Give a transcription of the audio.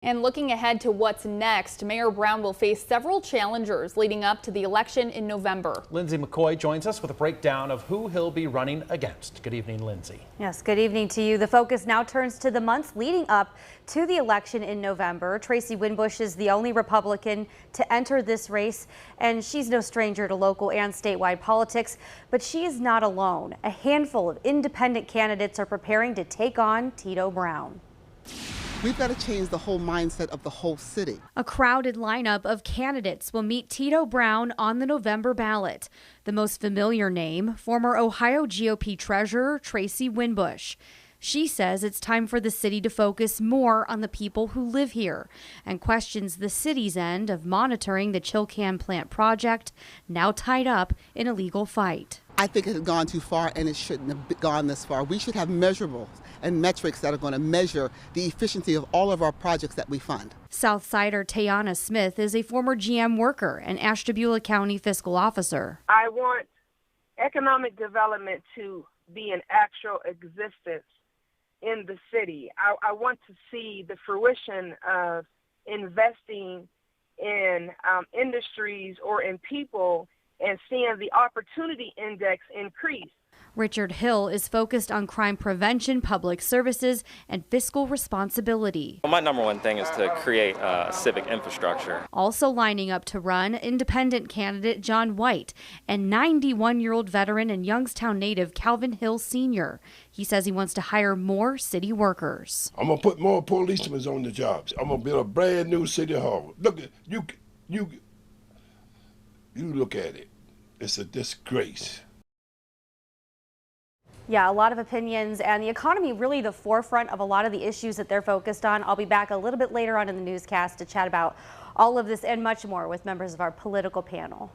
And looking ahead to what's next, Mayor Brown will face several challengers leading up to the election in November. Lindsay McCoy joins us with a breakdown of who he'll be running against. Good evening, Lindsay. Yes, good evening to you. The focus now turns to the months leading up to the election in November. Tracy Winbush is the only Republican to enter this race, and she's no stranger to local and statewide politics, but she is not alone. A handful of independent candidates are preparing to take on Tito Brown. We've got to change the whole mindset of the whole city. A crowded lineup of candidates will meet Tito Brown on the November ballot. The most familiar name, former Ohio GOP Treasurer Tracy Winbush. She says it's time for the city to focus more on the people who live here and questions the city's end of monitoring the Chilcan plant project, now tied up in a legal fight. I think it has gone too far, and it shouldn't have gone this far. We should have measurables and metrics that are going to measure the efficiency of all of our projects that we fund. Southsider Tayana Smith is a former GM worker and Ashtabula County fiscal officer. I want economic development to be an actual existence in the city. I want to see the fruition of investing in industries or in people and seeing the opportunity index increase. Richard Hill is focused on crime prevention, public services, and fiscal responsibility. Well, my number one thing is to create civic infrastructure. Also lining up to run, independent candidate John White and 91-year-old veteran and Youngstown native Calvin Hill Sr. He says he wants to hire more city workers. I'm going to put more policemen on the jobs. I'm going to build a brand new city hall. Look at you look at it. It's a disgrace. Yeah, a lot of opinions, and the economy really the forefront of a lot of the issues that they're focused on. I'll be back a little bit later on in the newscast to chat about all of this and much more with members of our political panel.